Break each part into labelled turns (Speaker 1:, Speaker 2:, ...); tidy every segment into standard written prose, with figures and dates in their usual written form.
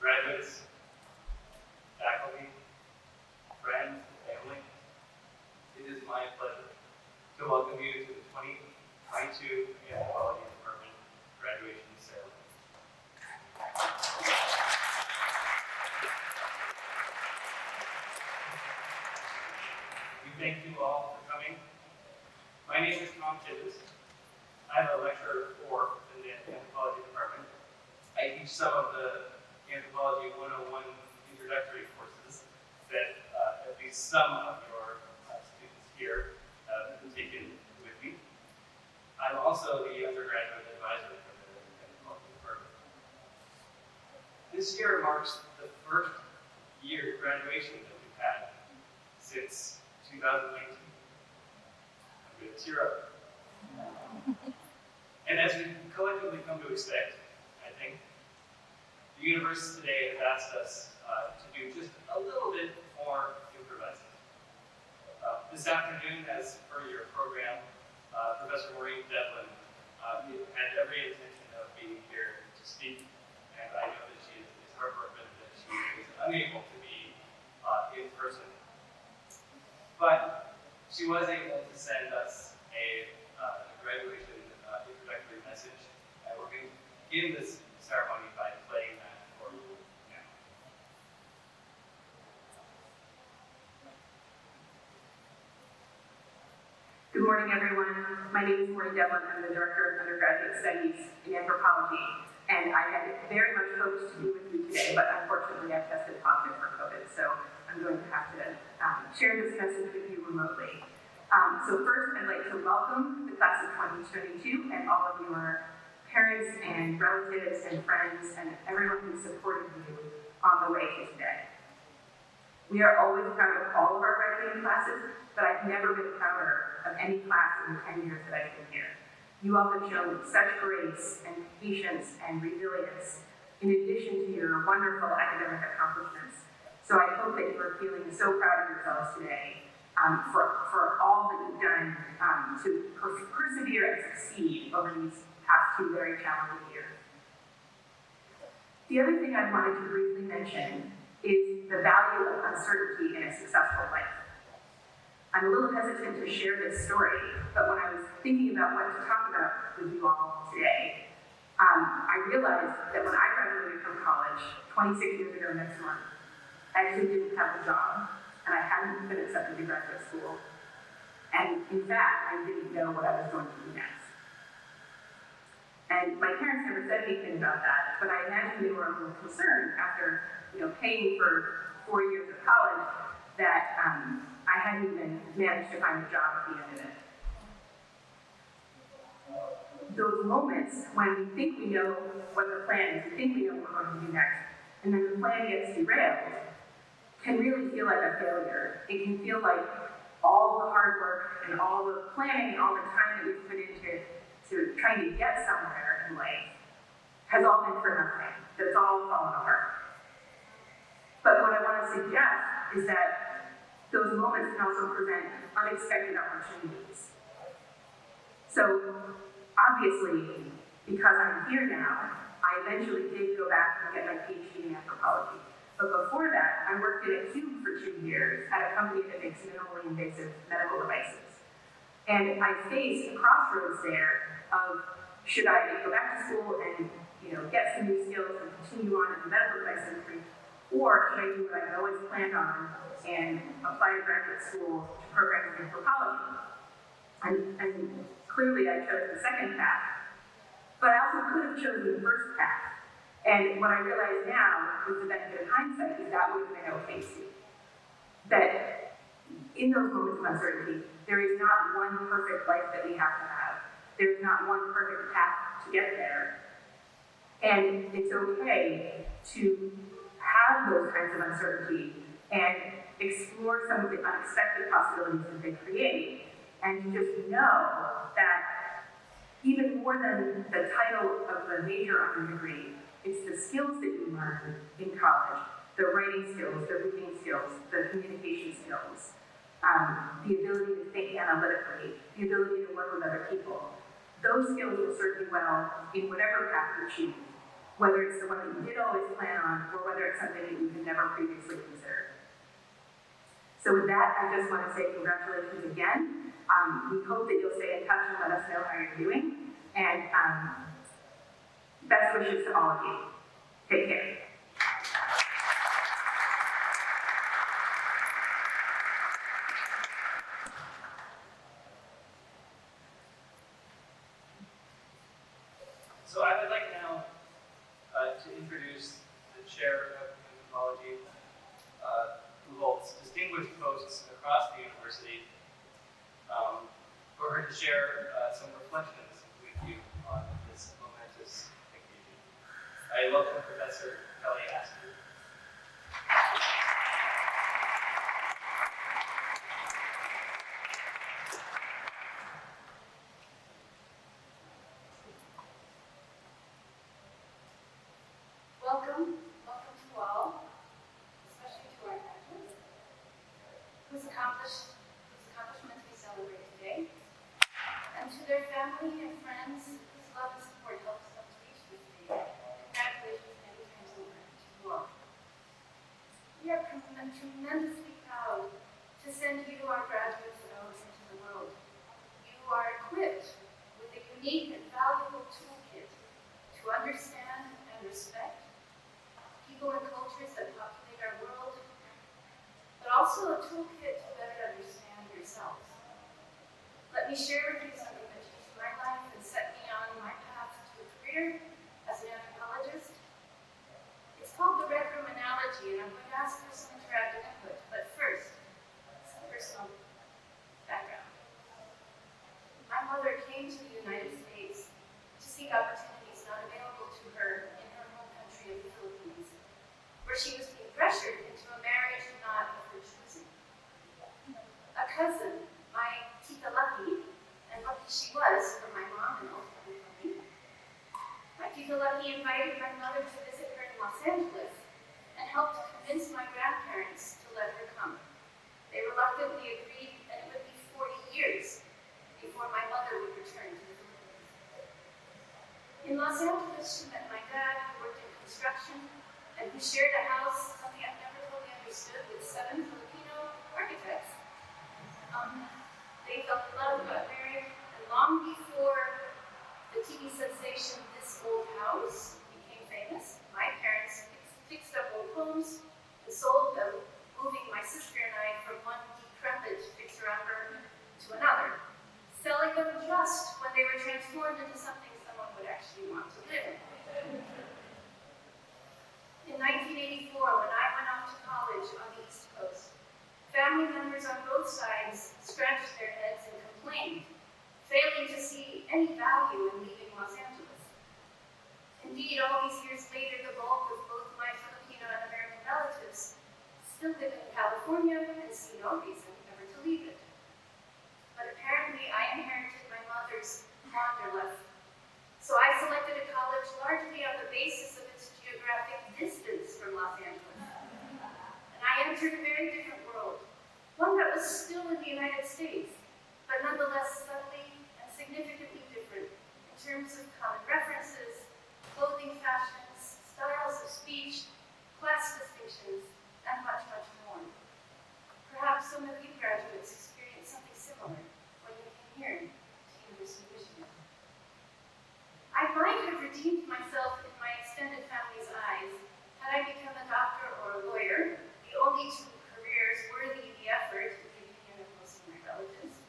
Speaker 1: Graduates, faculty, friends, family, it is my pleasure to welcome you to the 2022 Anthropology Department graduation ceremony. We thank you all for coming. My name is Tom Tibbs. I'm a lecturer for the Anthropology Department. I teach some of the Anthropology 101 introductory courses that at least some of your students here have taken with me. I'm also the undergraduate advisor for the Anthropology Department. This year marks the first year graduation that we've had since 2019. I'm going to tear up. And as we collectively come to expect, I think, the universe today has asked us to do just a little bit more improvising. This afternoon, as per your program, Professor Maureen Devlin had every intention of being here to speak, and I know that she is heartbroken that she is unable to be in person. But she was able to send us a graduation introductory message, and we're going to begin this ceremony by playing that for you now.
Speaker 2: Good morning, everyone. My name is Maureen Devlin. I'm the Director of Undergraduate Studies in Anthropology, and I had very much hoped to be with you today, but unfortunately I've tested positive for COVID, so I'm going to have to share this message with you remotely. So first, I'd like to welcome the class of 2022 and all of your parents and relatives and friends and everyone who supported you on the way to today. We are always proud of all of our graduating classes, but I've never been prouder of any class in the 10 years that I've been here. You all have shown such grace and patience and resilience in addition to your wonderful academic accomplishments. So I hope that you are feeling so proud of yourselves today for all that you've done to persevere and succeed over these past 2 very challenging years. The other thing I wanted to briefly mention is the value of uncertainty in a successful life. I'm a little hesitant to share this story, but when I was thinking about what to talk about with you all today, I realized that when I 26 years ago next month, I actually didn't have a job, and I hadn't been accepted to graduate school. And in fact, I didn't know what I was going to do next. And my parents never said anything about that, but I imagine they were a little concerned after, paying for 4 years of college that I hadn't even managed to find a job at the end of it. Those moments when we think we know what the plan is, we think we know what we're going to do next, and then the plan gets derailed, can really feel like a failure. It can feel like all the hard work and all the planning and all the time that we've put into trying to get somewhere in life has all been for nothing. That's all fallen apart. But what I want to suggest is that those moments can also present unexpected opportunities. So obviously, because I'm here now, I eventually did go back and get my PhD in anthropology. But before that, I worked at a Cube for 2 years at a company that makes minimally invasive medical devices. And I faced a crossroads there of, should I go back to school and get some new skills and continue on in the medical device industry, or should I do what I've always planned on and apply to graduate school to programs in anthropology? And clearly I chose the second path, but I also could have chosen the first path. And what I realize now, with the benefit of hindsight, is that would have been okay too. That in those moments of uncertainty, there is not one perfect life that we have to have. There's not one perfect path to get there. And it's okay to have those kinds of uncertainty and explore some of the unexpected possibilities that they create, and to just know that even more than the title of the major on the degree, it's the skills that you learn in college, the writing skills, the reading skills, the communication skills, the ability to think analytically, the ability to work with other people. Those skills will serve you well in whatever path you choose, whether it's the one that you did always plan on, or whether it's something that you had never previously considered. So with that, I just want to say congratulations again. We hope that you'll stay in touch and let us know how you're doing. And best wishes to all of you. Take care.
Speaker 1: So I would like now to introduce the chair of anthropology, who holds distinguished posts across the university, for her to share some reflections with you on this momentous occasion. I welcome Professor Kelly Askew.
Speaker 3: Welcome to all, especially to our graduates, whose accomplishments we celebrate today, and to their family and friends whose love and support helps them to reach this day. Congratulations many times over to you all. We are tremendously proud to send you, our graduates, out into the world. You are equipped with a unique and valuable toolkit to understand and respect people and cultures that populate our world, but also a toolkit to better understand yourselves. Let me share with you something that changed my life and set me on my path to a career as an anthropologist. It's called the Red Room Analogy, and I'm going to ask for some interactive input, but first, some personal background. My mother came to the United States to seek opportunities not available to her in her home country of the Philippines, where she was being pressured into a marriage not of her choosing. A cousin, my Tita Lucky, and lucky she was for my mom and ultimately for me, my Tita Lucky invited my mother to visit her in Los Angeles and helped convince my grandparents to let her come. They reluctantly agreed, and it would be 40 years before my mother would return to the Philippines. In Los Angeles, she met my dad, who worked in construction, and who shared a house, something I've never totally understood, with 7 Filipino architects. They fell in love, got married, and long before the TV sensation This Old House became famous, my parents fixed no reason ever to leave it. But apparently I inherited my mother's wanderlust. So I selected a college largely on the basis of its geographic distance from Los Angeles. And I entered a very different world, one that was still in the United States, but nonetheless subtly and significantly different in terms of common references, clothing fashions, styles of speech, class distinctions, and much, much more. Perhaps some of you graduates experienced something similar when you came here to University of Michigan. I might have redeemed myself in my extended family's eyes had I become a doctor or a lawyer, the only two careers worthy the effort, in the opinion of most of my relatives.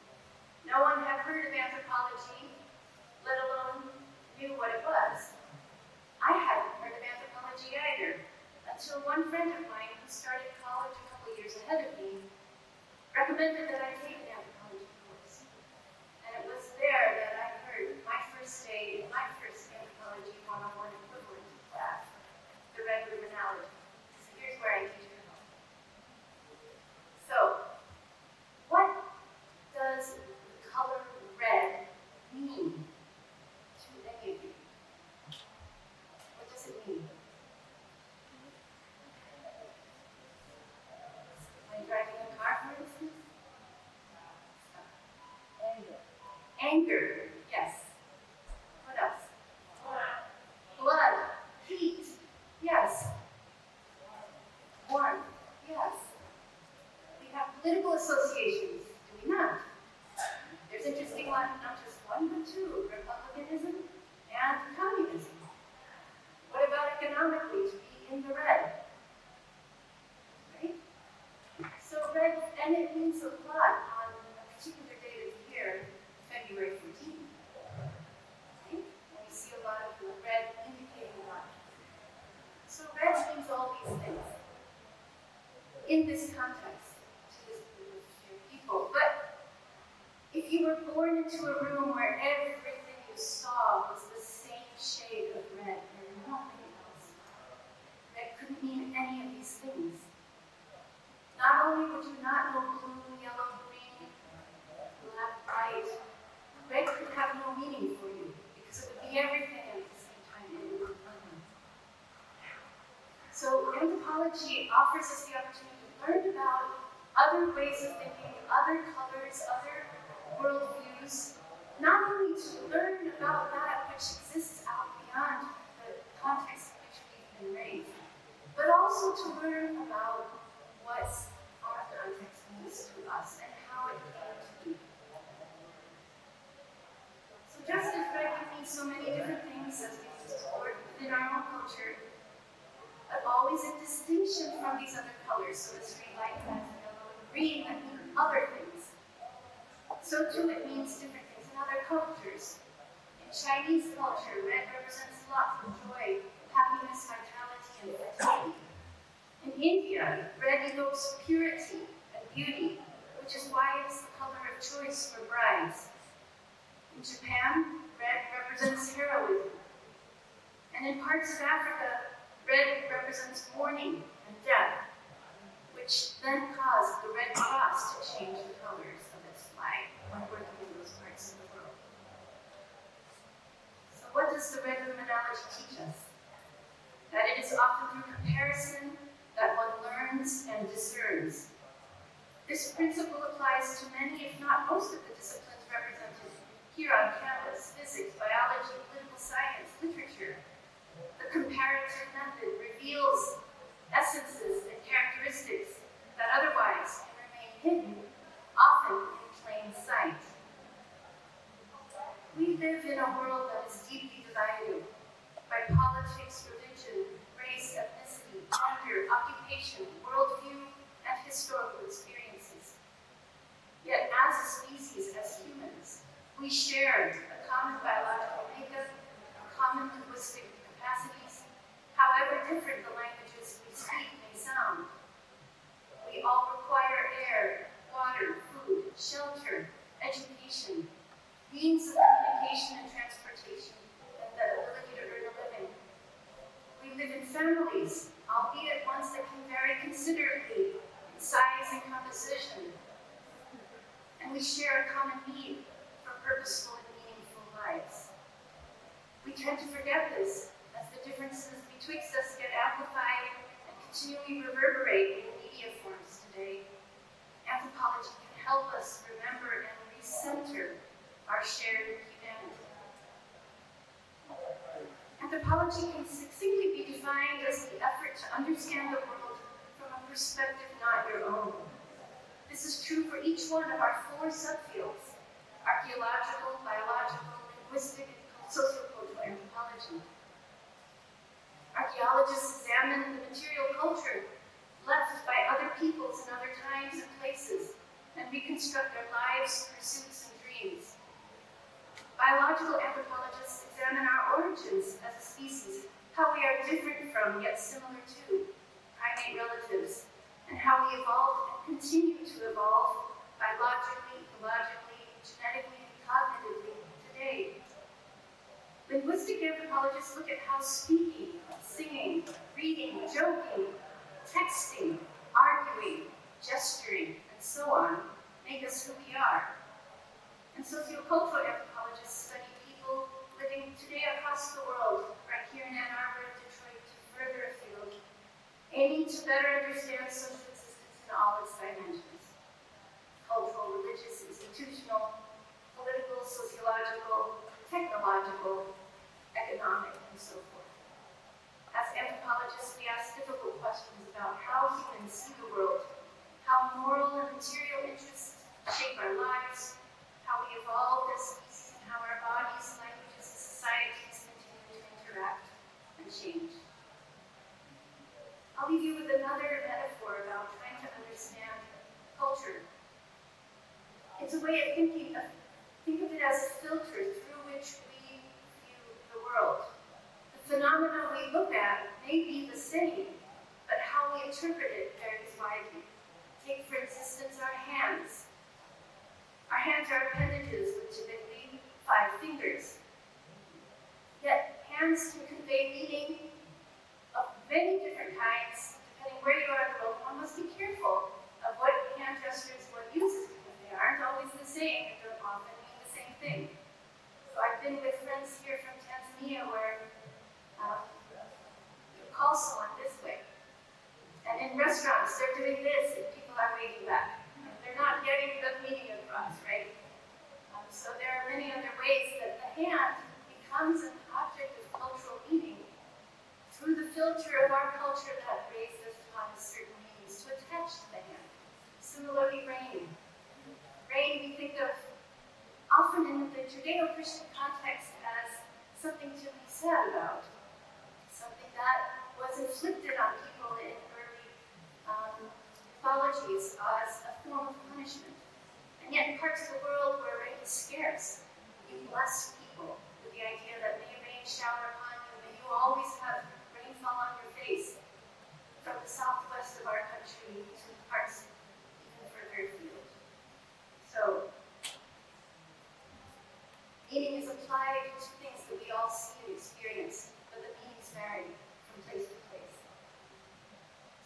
Speaker 3: No one had heard of anthropology, let alone knew what it was. I hadn't heard of anthropology either, until one friend of mine who started college a couple years ahead of me recommended that I take an anthropology course. And it was there that I heard my first day in my first anthropology 101 equivalent class, the red luminology. So here's where I teach it. So, what does the color red mean to any of you? What does it mean? When driving a car, for instance? Anger, yes. What else? Blood, heat, yes. Warmth, yes. We have political associations, do we not? There's interesting one, not just one, but two, republicanism and communism. What about economically, to be in the red? Right? So red, and it means a lot on a particular date of the year, February 14th. Right? And we see a lot of the red indicating a lot. So red means all these things in this context to this group of people. But if you were born into a room where everything you saw was the same shade of red and nothing else, red couldn't mean any of these things. Not only would you not know blue, yellow, green, black, white, red could have no meaning for you because it would be everything at the same time. It would be nothing. So anthropology offers us the opportunity to learn about other ways of thinking, other colors, other worldviews, not only to learn about that which exists out beyond the context in which we've been raised, but also to learn about what our context means to us and how it came to be. So just as red can mean so many different things as we've explored within our own culture, but always in distinction from these other colors, so the street light has yellow and green that mean other things. So too it means different things in other cultures. In Chinese culture, red represents luck, joy, happiness, vitality, and fertility. In India, red evokes purity and beauty, which is why it is the color of choice for brides. In Japan, red represents heroism. And in parts of Africa, red represents mourning and death, which then caused the Red Cross to change the colors of its flag when working in those parts of the world. So what does the red luminology teach us? That it is often through comparison that one learns and discerns. This principle applies to many, if not most, of the disciplines represented here on campus: physics, biology, political science, literature. The comparative method reveals essences and characteristics that otherwise can remain hidden, often in plain sight. We live in a world that is deeply divided by politics, religion, race, ethnicity, gender, occupation, worldview, and historical experiences. Yet as a species, as humans, we share a common biological makeup, common linguistic capacities, however different the languages we speak may sound. We all require air, water, food, shelter, education, means of communication and transportation, and the ability to earn a living. We live in families, albeit ones that can vary considerably in size, and composition. And we share a common need for purposeful and meaningful lives. We tend to forget this as the differences betwixt us get amplified and continually reverberate in media forms today. Anthropology can help us remember and recenter our shared humanity. Anthropology can succinctly be defined as the effort to understand the world from a perspective not your own. This is true for each one of our 4 subfields: archaeological, biological, linguistic, and sociocultural anthropology. Archaeologists examine the material culture left by other peoples in other times and places and reconstruct their lives, pursuits, and dreams. Biological anthropologists examine our origins as a species, how we are different from, yet similar to, primate relatives, and how we evolved and continue to evolve biologically, ecologically, genetically, and cognitively today. Linguistic anthropologists look at how speaking, singing, reading, joking, texting, arguing, gesturing, and so on make us who we are. And sociocultural anthropologists study people living today across the world, right here in Ann Arbor, Detroit, further afield, aiming to better understand social existence in all its dimensions: cultural, religious, institutional, political, sociological, technological, economic, and so forth. As anthropologists, we ask difficult questions about how humans see the world, how moral and material interests shape our lives, how we evolved as species, and how our bodies, languages, and societies continue to interact and change. I'll leave you with another metaphor about trying to understand culture. It's a way of think of it as a filter through which we view the world. The phenomena we look at may be the same, but how we interpret it varies widely. Take, for instance, our hands. Our hands are appendages with typically 5 fingers. Yet, hands can convey meaning of many different kinds, depending where you are in the world. One must be careful of what hand gestures one uses, because they aren't always the same and don't often mean the same thing. So I've been with friends here from Tanzania where you call someone this way. And in restaurants, they're doing this and people are waving back. They're not getting the meaning across, right? So there are many other ways that the hand becomes an object of cultural meaning through the filter of our culture that raised us upon certain meanings to attach to the hand. Similarly, rain. Rain we think of often in the Judeo-Christian context as something to be sad about, something that was inflicted on people in early mythologies as a form of punishment. And yet in parts of the world where rain is scarce, we bless people with the idea that may rain shower upon you, may you always have rainfall on your face, from the southwest of our country to parts even further afield. So, meaning is applied to things that we all see and experience, but the meanings vary from place to place.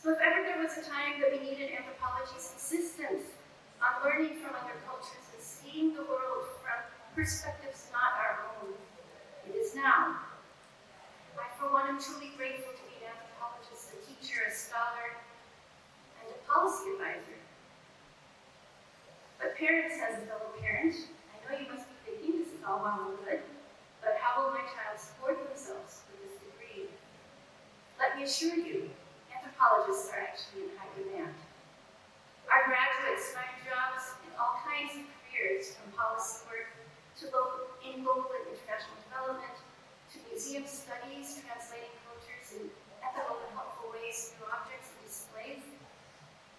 Speaker 3: So if ever there was a time that we needed anthropology's insistence on learning from other cultures and seeing the world from perspectives not our own, it is now. I, for one, am truly grateful to be an anthropologist, a teacher, a scholar, and a policy advisor. But parents, as a fellow parent, I know you must be thinking this is all well and good, but how will my child support themselves with this degree? Let me assure you, anthropologists are actually in high demand. Our graduates find jobs in all kinds of careers, from policy work to local and international development, to museum studies, translating cultures in ethical and helpful ways through objects and displays,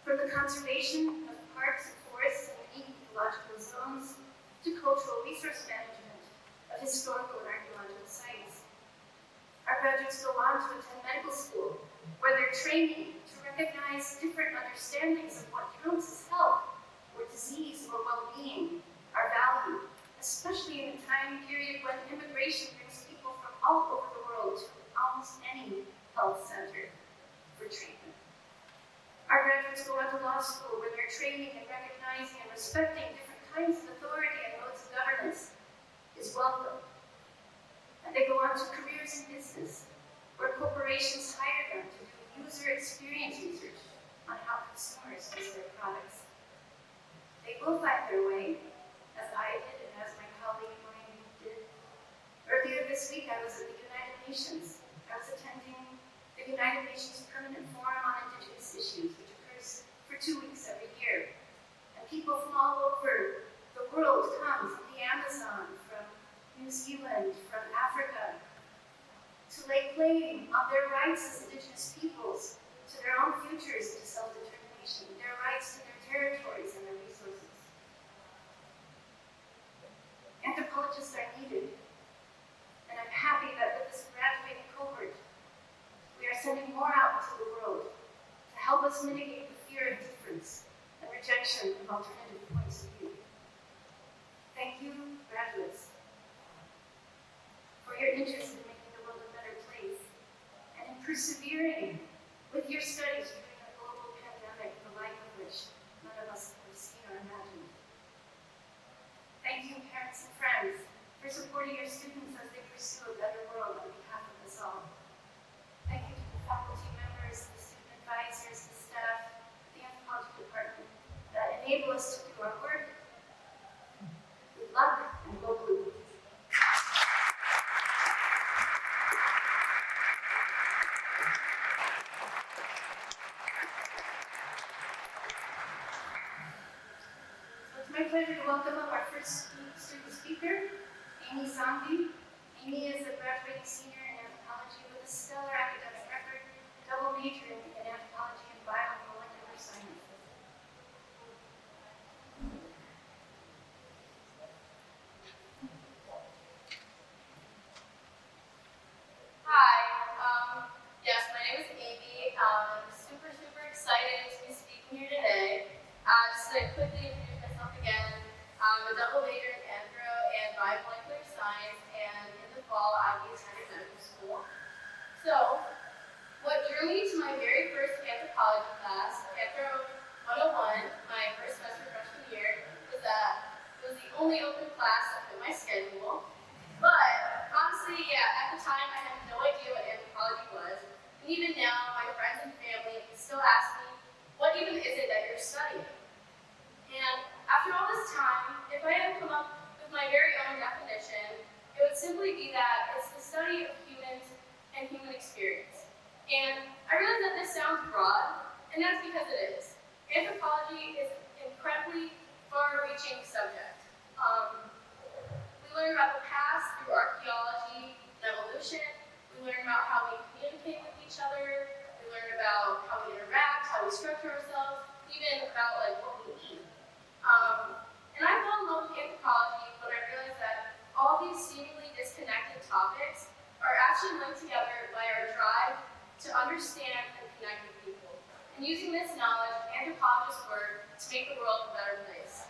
Speaker 3: from the conservation of parks and forests and unique ecological zones, to cultural resource management of historical and archaeological sites. Our graduates go on to attend medical school, where they're training to recognize different understandings of what counts as health, or disease, or well-being are valued, especially in a time period when immigration brings people from all over the world to almost any health center for treatment. Our graduates friends go on to law school where they're training and recognizing and respecting different kinds of authority and modes of governance is welcome. And they go on to careers in business where corporations hire them to do user experience research on how consumers use their products. They will find their way, as I did and as my colleague Maureen did. Earlier this week, I was at the United Nations. I was attending the United Nations Permanent Forum on Indigenous Issues, which occurs for 2 weeks every year. And people from all over the world come, from the Amazon, from New Zealand, from Africa, to lay claim on their rights as Indigenous peoples, to their own futures and to self-determination, their rights to their territories and their resources. Anthropologists are needed, and I'm happy that with this graduating cohort, we are sending more out into the world to help us mitigate the fear of difference and rejection of alternative points of view. Thank you, graduates, for your interest in making the world a better place and in persevering with your studies during a global pandemic, the like of which none of us have seen or imagined. Thank you, parents and friends, for supporting your students as they pursue a better world on behalf of us all. Thank you to the faculty members, the student advisors, the staff, the anthropology department that enable us to do our work. Good luck and go blue. It's my pleasure to welcome up our first student speaker, Amy Zombie. Amy is a graduating senior in anthropology with a stellar academic record, double majoring in anthropology and biomolecular sciences.
Speaker 4: Hi, yes, my name is Amy. I'm super excited to be speaking here today. Just to quickly introduce myself again, I'm a double major in anthro and biomolecular science, and in the fall I'll be attending medical school. So, what drew me to my very first anthropology class, Anthro 101, my first semester freshman year, was that it was the only open class that fit my schedule. But honestly, yeah, at the time I had no idea what anthropology was, and even now my friends and family still ask me, what even is it that you're studying? And after all this time, if I had come up with my very own definition, it would simply be that it's the study of humans and human experience. And I realize that this sounds broad, and that's because it is. Anthropology is an incredibly far-reaching subject. We learn about the past through archaeology and evolution. We learn about how we communicate with each other. We learn about how we interact, how we structure ourselves, even about what we eat. And I fell in love with anthropology when I realized that all these seemingly disconnected topics are actually linked together by our drive to understand and connect with people. And using this knowledge, anthropologists work to make the world a better place.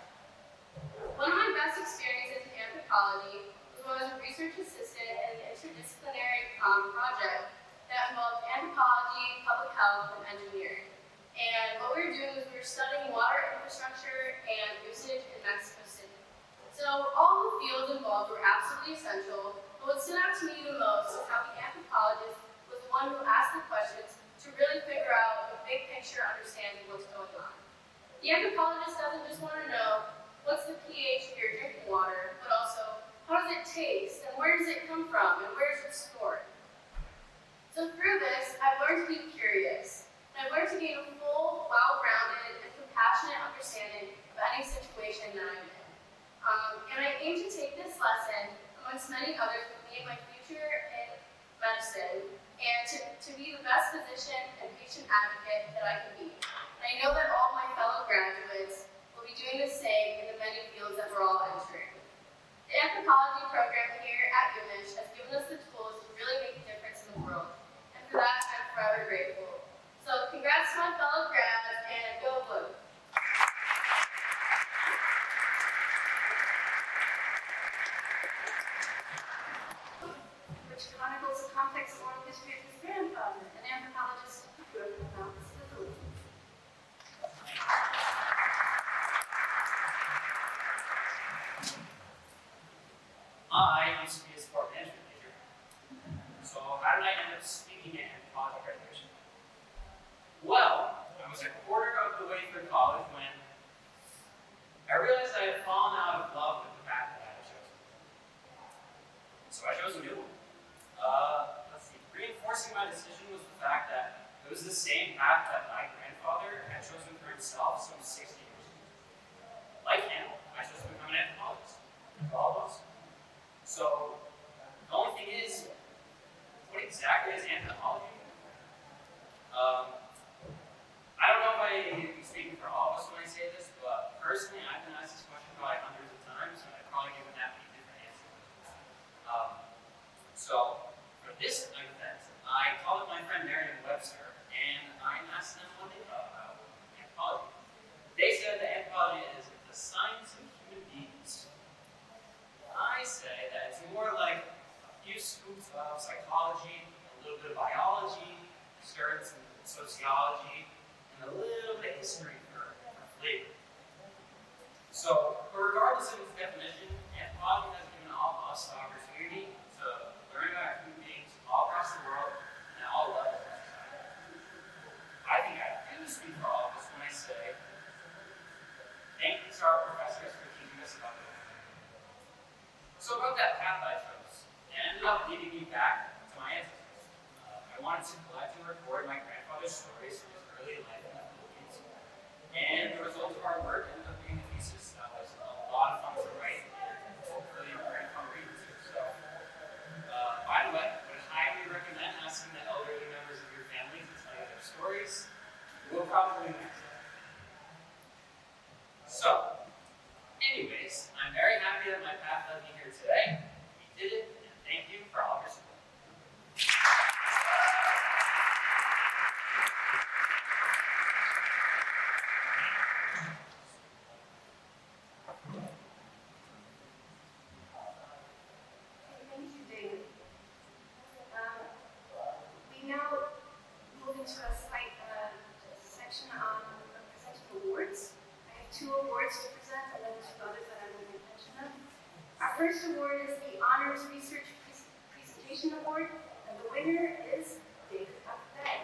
Speaker 4: One of my best experiences in anthropology was when I was a research assistant in an interdisciplinary project that involved anthropology, public health, and engineering. And what we were doing was we were studying water infrastructure and usage in Mexico City. So all the fields involved were absolutely essential, but what stood out to me the most was how the anthropologist was the one who asked the questions to really figure out the big picture understanding of what's going on. The anthropologist doesn't just want to know what's the pH of your drinking water, but also how does it taste, and where does it come from, and where is it stored? So through this, I've learned to be curious. And I've learned to gain a full, well-rounded, and compassionate understanding of any situation that I'm in. And I aim to take this lesson, amongst many others, with me in my future in medicine, and to be the best physician and patient advocate that I can be. And I know that all my fellow graduates will be doing the same in the many fields that we're all entering. The anthropology program here at UMich has given us the tools to really make a difference in the world, and for that, I'm forever grateful. So congrats to my fellow grads, and go blue.
Speaker 3: Which chronicles the complex oral history of his grandfather, an anthropologist who grew up in the mountains of the Philippines.
Speaker 1: decision was the fact that it was the same path that my grandfather had chosen for himself some 60 years ago. Like him, I chose to become an anthropologist, like all of us. So, the only thing is, what exactly is anthropology? I don't know if I am speaking for all of us when I say this, but personally, I've been asked this question probably hundreds of times, and I've probably given that many different answers. So, for this event, I called up my friend Merriam-Webster, and I asked them what they thought about anthropology. They said that anthropology is the science of human beings. I say that it's more like a few scoops of psychology, a little bit of biology, stir in some sociology, and a little bit of history for flavor. So, but regardless of its definition, anthropology has given all of us the opportunity to learn about human beings all across the world and at all levels of society. I think I do speak for all of us when I say, thank you to our professors for teaching us about it. So about that path I chose, it ended up leading me back to my ancestors. I wanted to collect and record my grandfather's stories from his early life in the Philippines. And the result of our work ended up being a thesis that was a lot of fun to write and hopefully very fun reading too. So, by the way, I would highly recommend asking the elderly members of your family to tell you their stories. We'll probably next time. So, anyways, I'm very happy that my path led me here today. We did it, and thank you for all your support.
Speaker 3: Thank you, David. We now move into a slight section on presenting awards. I have 2 awards to present and then 2 others that I will make mention of. Our first award is the Honors Research Presentation Award, and the winner is David Buffett.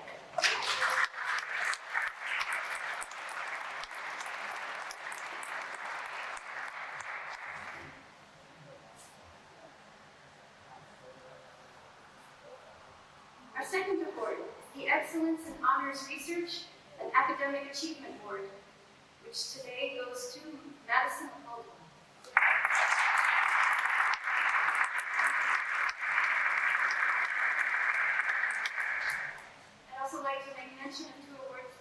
Speaker 3: Our second award is the Excellence in Honors Research and Academic Achievement Award, which today goes to Madison Holden. I'd also like to make mention of 2 awards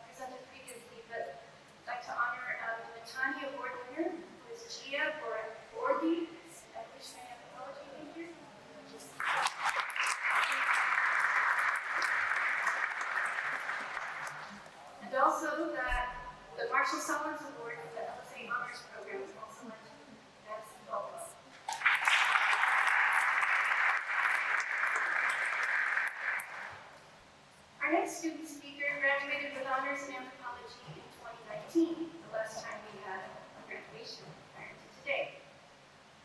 Speaker 3: presented previously, but I'd like to honor the Matani Award winner, who is Gia Bordi, at Richmond Anthropology major. And also that the Marshall Summers Award for the LSA Honors Program is also went to Madison Holden. Our next student speaker graduated with honors in anthropology in 2019, the last time we had a graduation prior to today.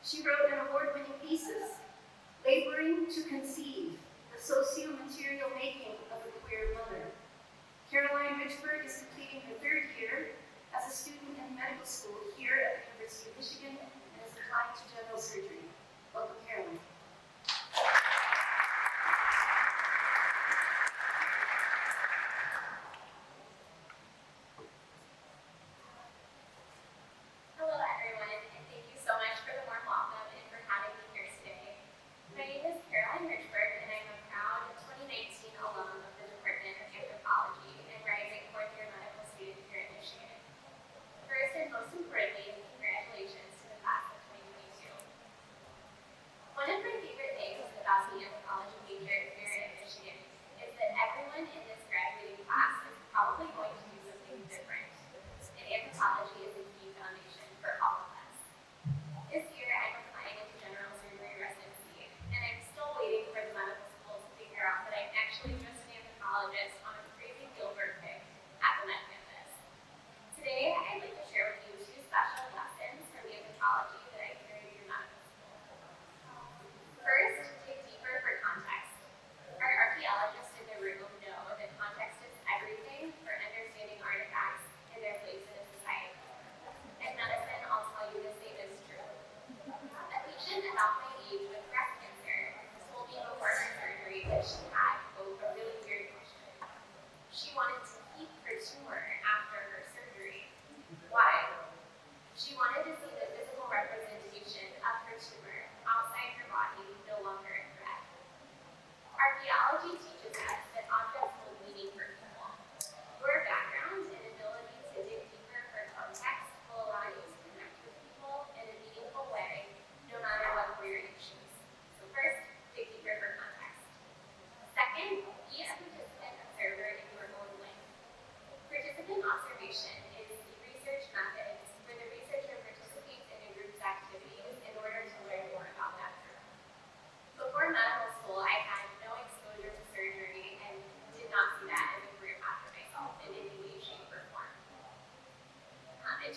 Speaker 3: She wrote an award-winning thesis, Laboring to Conceive, the Socio-Material Making of a Queer Mother. Caroline Richburg is completing her 3rd year as a student in medical school here at the University of Michigan and is applying to general surgery. Welcome, Caroline.
Speaker 4: Hello everyone, and thank you so much for the warm welcome and for having me here today. My name is Caroline Richburg, and I'm a proud 2019 alum of the Department of Anthropology and rising 4th year medical student here at Michigan. First and most importantly, congratulations to the class of 2022. One of my favorite things about the anthropology major here at Michigan is that everyone in this graduating class is probably going to do something different. And anthropology is a key foundation for all of us. This year, I'm applying into general surgery residency, and I'm still waiting for the medical school to figure out that I'm actually just an anthropologist on a crazy Gilbert pick at the Met campus. Today, I'd like to share with you 2 special lessons from the anthropology that I carried through medical school. First, dig deeper for context. Our archaeologists in the room know that context is everything for understanding artifacts and their place in a society. In medicine, I'll tell you the same is true. A patient about my age with breast cancer told me before her surgery that she had, quote, a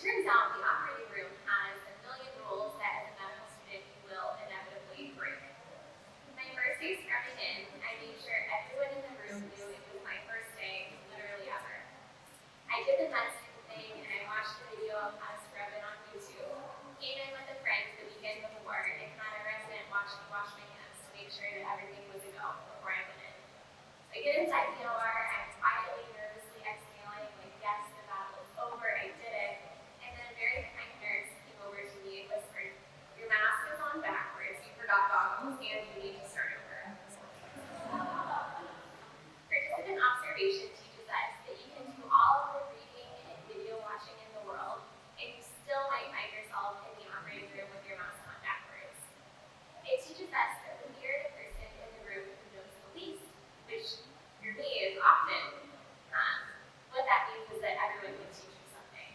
Speaker 4: turns out the operating room has a million rules that as a medical student you will inevitably break. My first day scrubbing in, I made sure everyone in the room knew it was my first day, literally ever. I did the med student thing and I watched the video of how to scrub it on YouTube. Came in with a friend the weekend before and had a resident watch me wash my hands to make sure that everything was a go before I went in. So I get inside the OR, I'm quietly, nervously exhaling, like, yes, the battle is over, I did it. And then a very kind nurse came over to me and whispered, your mask is on backwards, you forgot goggles, and you need to start over. Participant observation teaches us that you can do all of the reading and video watching in the world, and you still might find yourself in the operating room with your mask on backwards. It teaches us that when you're the person in the room who knows the least, which for me is often, what that means is that everyone can teach you something.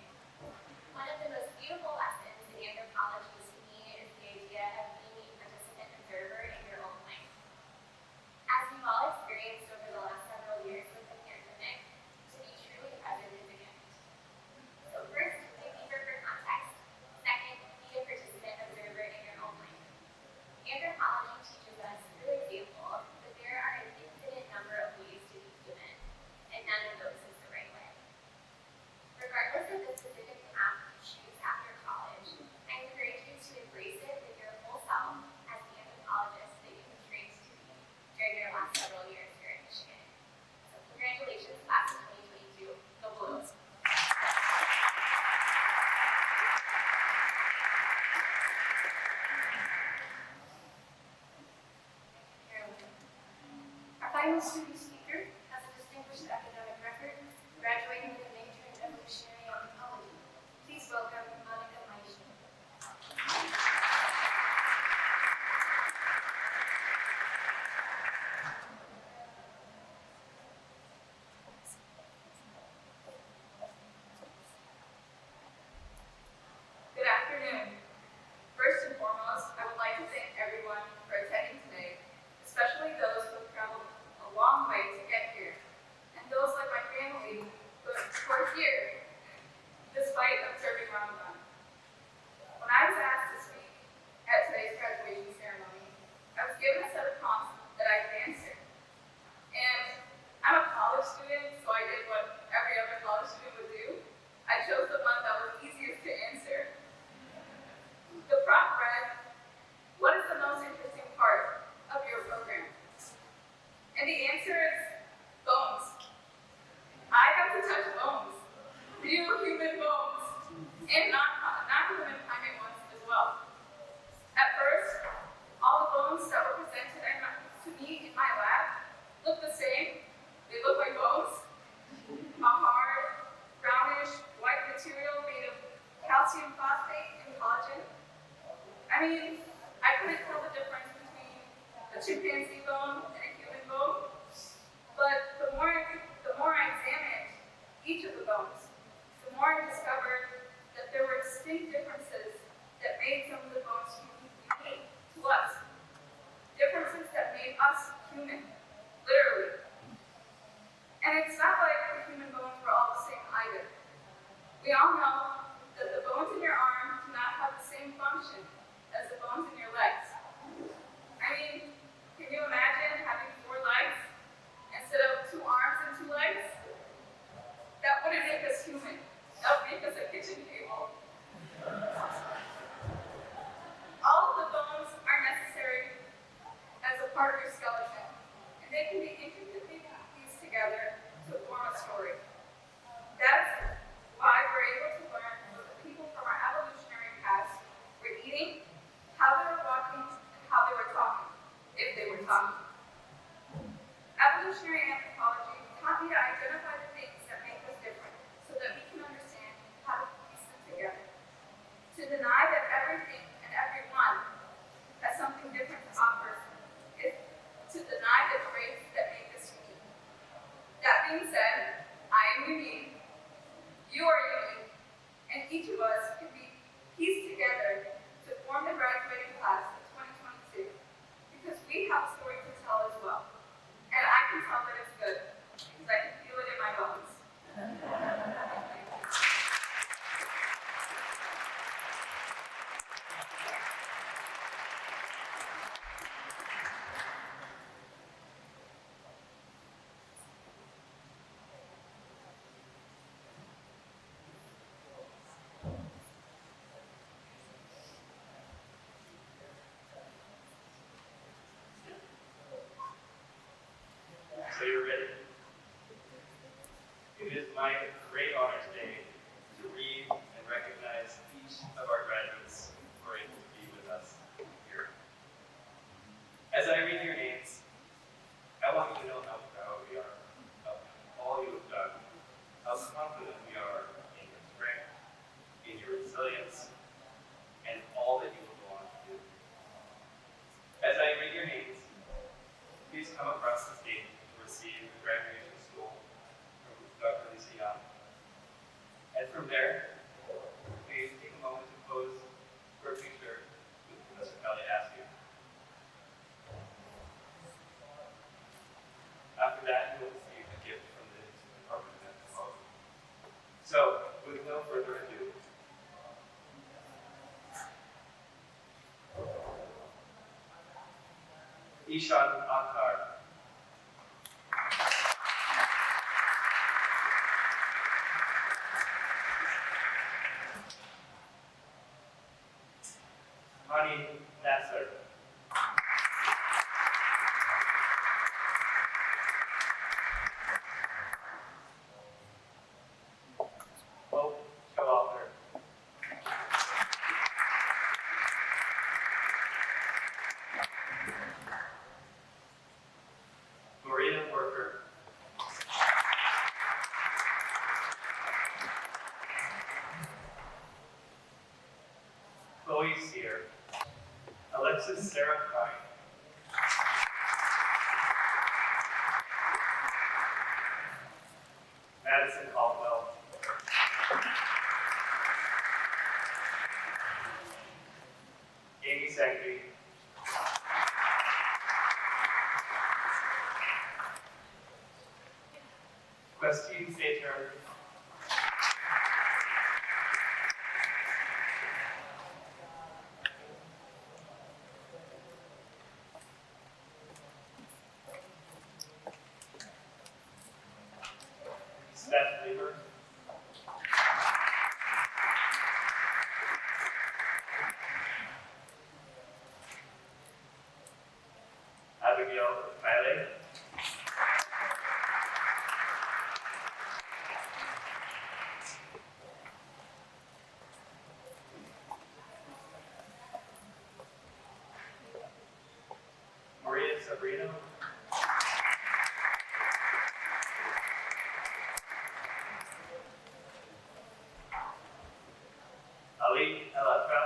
Speaker 4: One of the most beautiful lessons in anthropology to me is the idea of being a participant observer in your own life. As we've all experienced over the last several years with the pandemic, to be truly present is a gift. So first, dig deeper for context. Second, be a participant observer in your own life. Anthropology teaches us, through example, that there are an infinite number of ways to be human, and none of those is the right way. Regardless of the specific path you choose after college, I encourage you to embrace it with your whole self as the anthropologist that you have trained to be during your last several years here at Michigan. So congratulations, class of 2022. Go Blues!
Speaker 3: Our final student speaker has a distinguished academic record, graduating with a major in evolutionary anthropology. Please welcome Monica Meischner.
Speaker 5: Good afternoon. First and foremost, I would like to thank everyone for attending today, especially those who have traveled a long way to get here, and those like my family who are here despite observing Ramadan. When I was asked to speak at today's graduation ceremony, I was given a set of prompts that I could answer. And I'm a college student, so I did what every other college student would do. I chose the one that was easiest to answer. The prompt read, what is the most interesting part of your program? And the answer is bones. I got to touch bones, real human bones, and non-human primate ones as well. At first, all the bones that were presented to me in my lab looked the same. They look like bones, a hard, brownish, white material made of calcium phosphate and collagen. I mean, I couldn't tell the difference between a chimpanzee bone and a human bone, but the more I examined each of the bones, the more I discovered that there were distinct differences that made some of the bones unique to us. Differences that made us human, literally. And it's not like the human bones were all the same either. We all know that the bones in your arm do not have the same function as the bones in your legs. I mean, can you imagine having 4 legs instead of 2 arms and 2 legs? That wouldn't make us human. That would make us a kitchen table. All of the bones are necessary as a part of your skeleton, and they can be intricately pieced together to form a story. That's why we're able to learn what the people from our evolutionary past were eating, how they were walking, and how they were talking, if they were talking. Evolutionary anthropology taught me to identify the things that make us different so that we can understand how to piece them together. To deny that everything and everyone has something different to offer is to deny the traits that make us unique. That being said, I am unique, you are unique, and each of us can be pieced together to form the graduating class of 2022 because we have a story to tell as well. And I can tell that it's good because I can feel it in my bones.
Speaker 1: It is my great honor today to read and recognize each of our graduates who are able to be with us here. As I read your names, I want you to know how proud we are of all you have done, how confident we are in your strength, in your resilience, and all that you will go on to do. As I read your names, please come across the stage to receive the graduation school from Dr. Lisa Young. And from there, please take a moment to pose for a picture with Professor Kelly Askew. After that, you will receive a gift from the Department of Anthropology. So, with no further ado, Ishan Akhtar. Hani Nasser. Hope Showalter. Maria Worker. Chloe Sear. Alexis Sarah Fine. Madison Caldwell. Amy Sangree. Christine Sater. Steph Lieber. Abigail Miley. Maria Sabrino. Ali Elatra.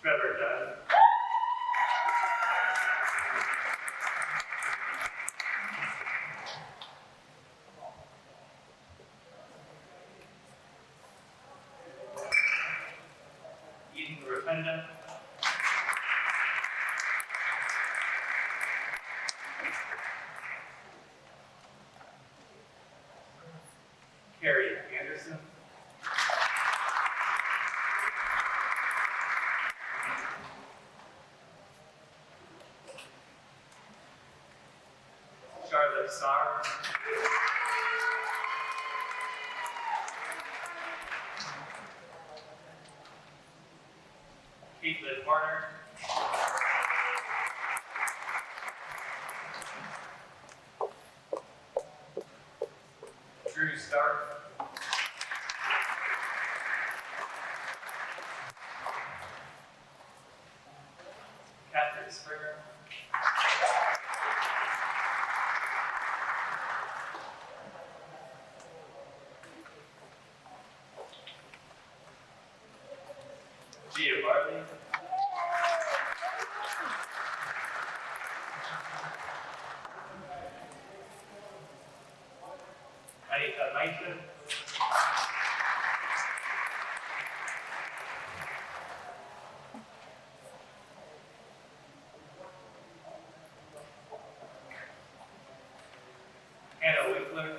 Speaker 1: Trevor Dunn. Eden Rapenda. Carrie Anderson. Charlotte Sarr. Caitlin Warner. Drew Stark. Catherine Springer. Gia Barley. Anita Maitland. Hannah Winkler.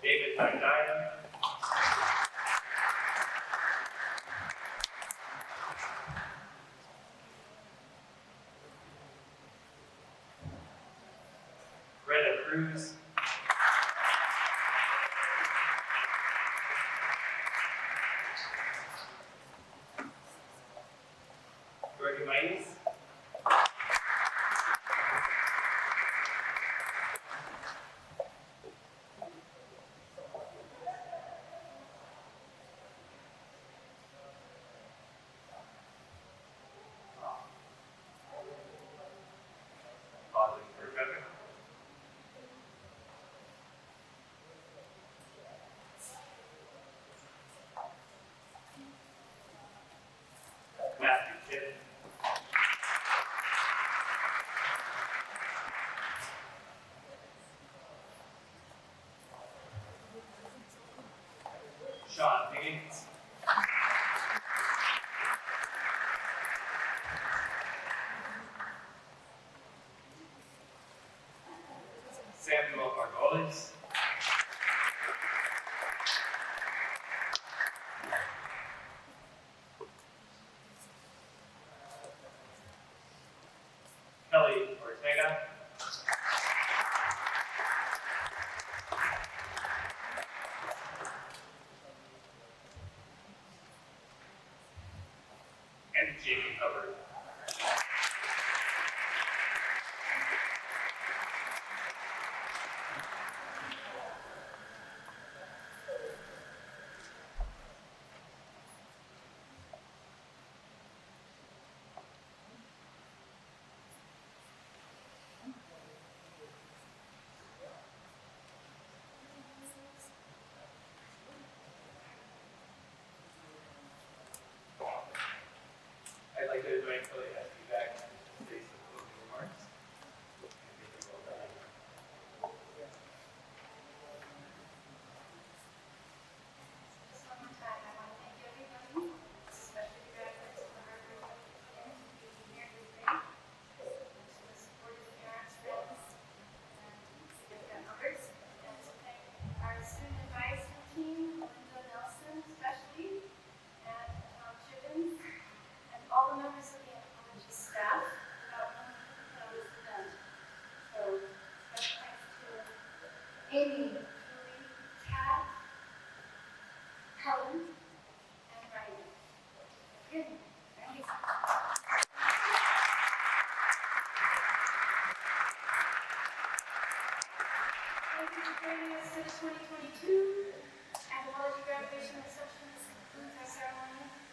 Speaker 1: David Magdaya. Cruz. Jordy Mites. Pausing for Trevor. Matthew Kidd. Sean Higgins. Samuel Margolis. Kelly Ortega. And Jamie Hubbard. I'd like to invite Kelly Heskey back to say some closing remarks.
Speaker 3: Just one more time, I want to thank everybody, especially the graduates, for the hard work that you put in to being here today. To the supportive parents, friends, and significant others. And to thank our student advisory team, Linda Nelson especially, and Tom Chibbins, and all the members of the anthropology staff, without whom we could have this event. So, special thanks to Amy, Julie, Kat, Helen, and Ryan. Good. Thank you. Thank you for joining us for the 2022 Anthropology graduation reception. This concludes our ceremony.